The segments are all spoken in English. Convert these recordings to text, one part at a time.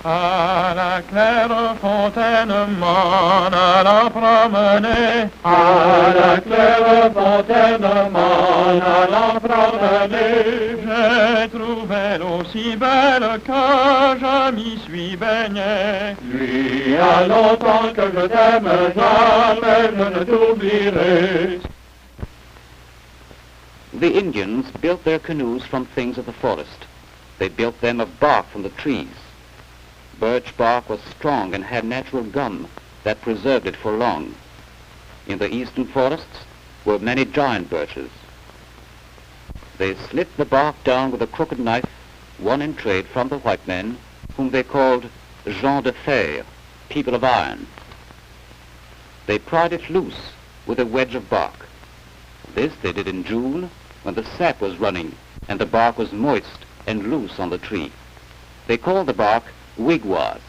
À la claire fontaine, m'en allant promener. À la claire fontaine, m'en allant promener. J'ai trouvé l'eau si belle que je m'y suis baigné. Lui, à longtemps que je t'aime, jamais je ne t'oublierai. The Indians built their canoes from things of the forest. They built them of bark from the trees. Birch bark was strong and had natural gum that preserved it for long. In the eastern forests were many giant birches. They slit the bark down with a crooked knife, won in trade from the white men, whom they called gens de fer, people of iron. They pried it loose with a wedge of bark. This they did in June, when the sap was running and the bark was moist and loose on the tree. They called the bark wigwas.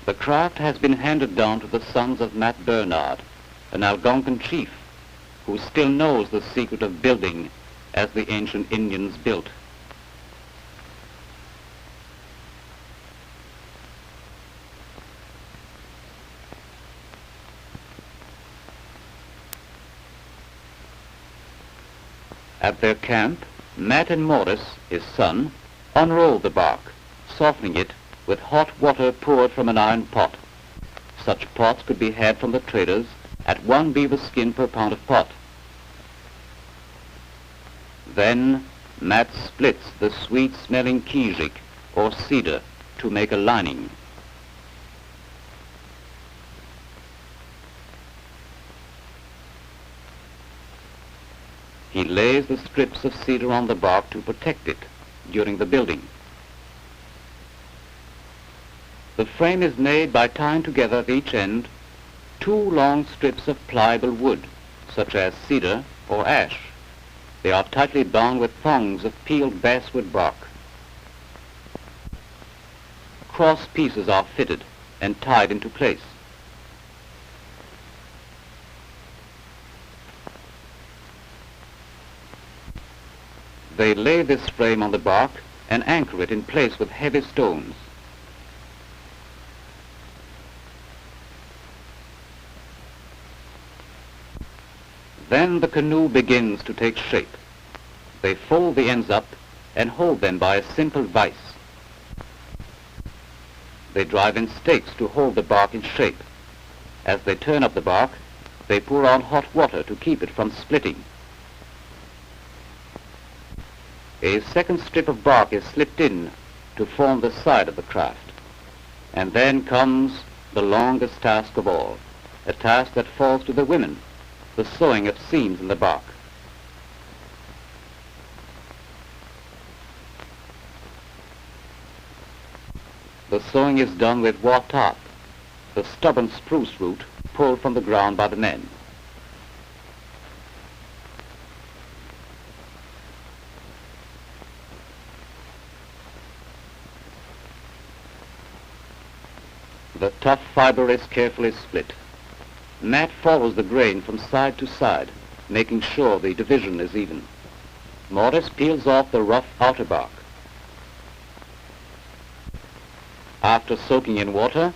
The craft has been handed down to the sons of Matt Bernard, an Algonquin chief who still knows the secret of building as the ancient Indians built. At their camp, Matt and Morris, his son, unrolled the bark, softening it with hot water poured from an iron pot. Such pots could be had from the traders at 1 beaver skin per pound of pot. Then Matt splits the sweet-smelling kijik, or cedar, to make a lining. He lays the strips of cedar on the bark to protect it during the building. The frame is made by tying together at each end 2 long strips of pliable wood, such as cedar or ash. They are tightly bound with thongs of peeled basswood bark. Cross pieces are fitted and tied into place. They lay this frame on the bark and anchor it in place with heavy stones. Then the canoe begins to take shape. They fold the ends up and hold them by a simple vise. They drive in stakes to hold the bark in shape. As they turn up the bark, they pour on hot water to keep it from splitting. A second strip of bark is slipped in to form the side of the craft. And then comes the longest task of all, a task that falls to the women, the sewing of seams in the bark. The sewing is done with watap, the stubborn spruce root pulled from the ground by the men. The tough fiber is carefully split. Matt follows the grain from side to side, making sure the division is even. Morris peels off the rough outer bark. After soaking in water,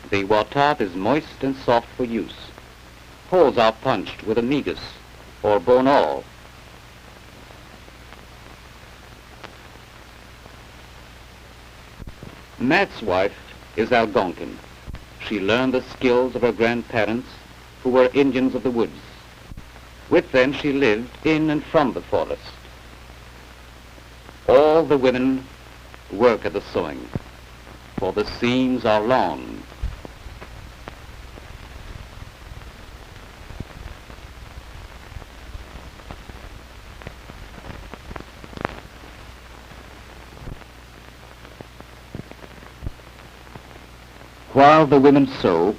the watap is moist and soft for use. Holes are punched with a negus or bone awl. Matt's wife is Algonquin. She learned the skills of her grandparents, who were Indians of the woods. With them she lived in and from the forest. All the women work at the sewing, for the seams are long. While the women sew,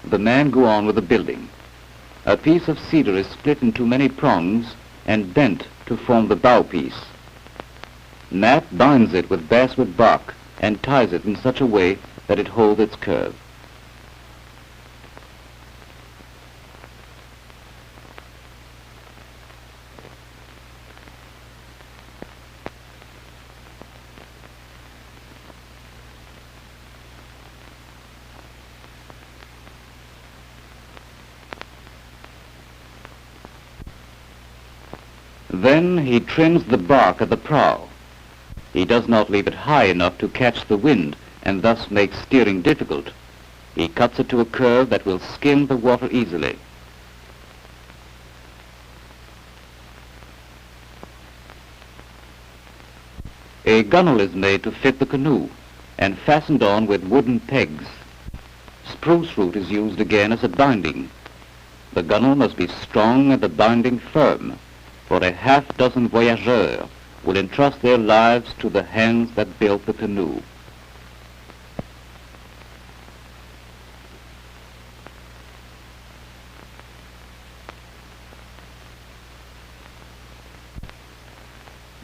the men go on with the building. A piece of cedar is split into many prongs and bent to form the bow piece. Matt binds it with basswood bark and ties it in such a way that it holds its curve. Then he trims the bark at the prow. He does not leave it high enough to catch the wind and thus make steering difficult. He cuts it to a curve that will skim the water easily. A gunwale is made to fit the canoe and fastened on with wooden pegs. Spruce root is used again as a binding. The gunwale must be strong and the binding firm, for a half-dozen voyageurs will entrust their lives to the hands that built the canoe.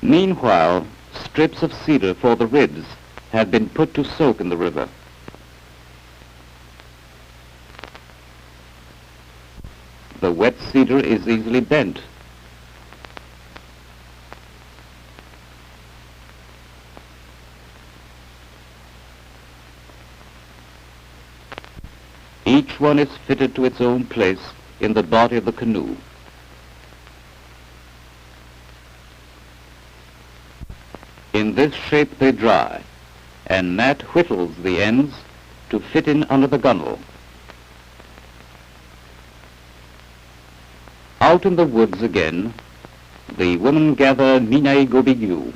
Meanwhile, strips of cedar for the ribs have been put to soak in the river. The wet cedar is easily bent. Each one is fitted to its own place in the body of the canoe. In this shape they dry, and Nat whittles the ends to fit in under the gunwale. Out in the woods again, the women gather minae gobigu,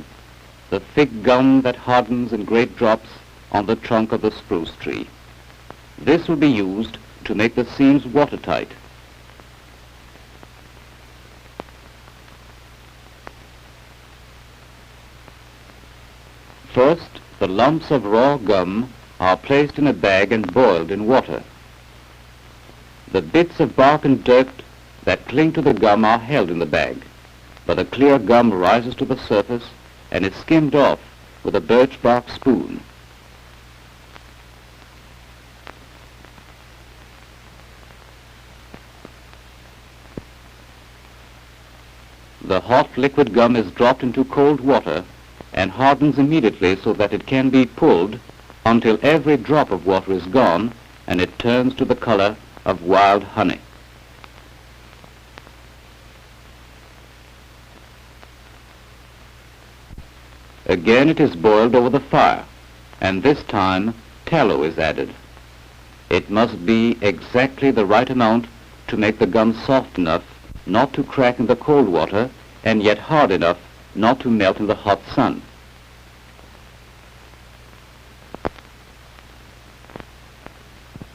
the thick gum that hardens in great drops on the trunk of the spruce tree. This will be used to make the seams watertight. First, the lumps of raw gum are placed in a bag and boiled in water. The bits of bark and dirt that cling to the gum are held in the bag, but the clear gum rises to the surface and is skimmed off with a birch bark spoon. The hot liquid gum is dropped into cold water and hardens immediately so that it can be pulled until every drop of water is gone and it turns to the color of wild honey. Again it is boiled over the fire, and this time tallow is added. It must be exactly the right amount to make the gum soft enough not to crack in the cold water and yet hard enough not to melt in the hot sun.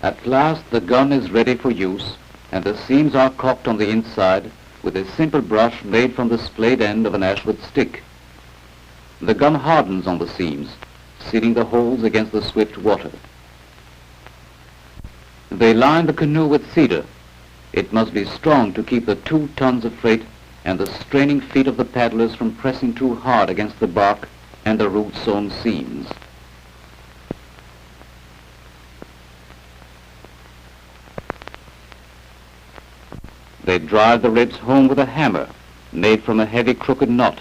At last the gum is ready for use, and the seams are caulked on the inside with a simple brush made from the splayed end of an ashwood stick. The gum hardens on the seams, sealing the holes against the swift water. They line the canoe with cedar. It must be strong to keep the 2 tons of freight and the straining feet of the paddlers from pressing too hard against the bark and the root-sown seams. They drive the ribs home with a hammer made from a heavy crooked knot.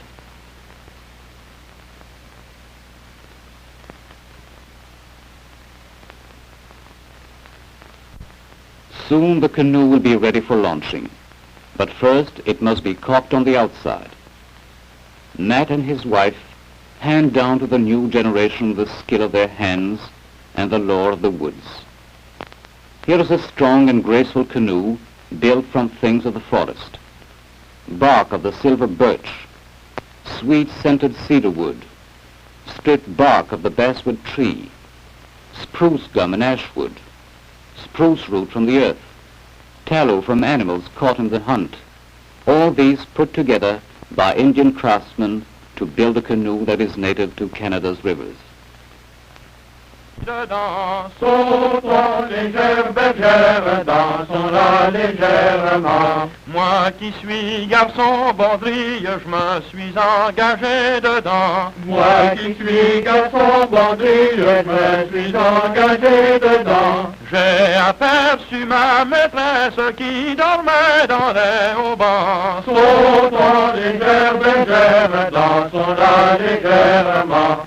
Soon the canoe will be ready for launching, but first it must be caulked on the outside. Nat and his wife hand down to the new generation the skill of their hands and the lore of the woods. Here is a strong and graceful canoe built from things of the forest. Bark of the silver birch, sweet-scented cedar wood, stripped bark of the basswood tree, spruce gum and ash wood, spruce root from the earth, tallow from animals caught in the hunt, all these put together by Indian craftsmen to build a canoe that is native to Canada's rivers. Dedans, sautons légère bergère, dansons-la légèrement. Moi qui suis garçon bandrille, je me suis engagé dedans. Moi qui suis garçon bandrille, je me suis engagé dedans. J'ai aperçu ma maîtresse qui dormait dans les haubans. Sautons légère bergère, dansons-la légèrement.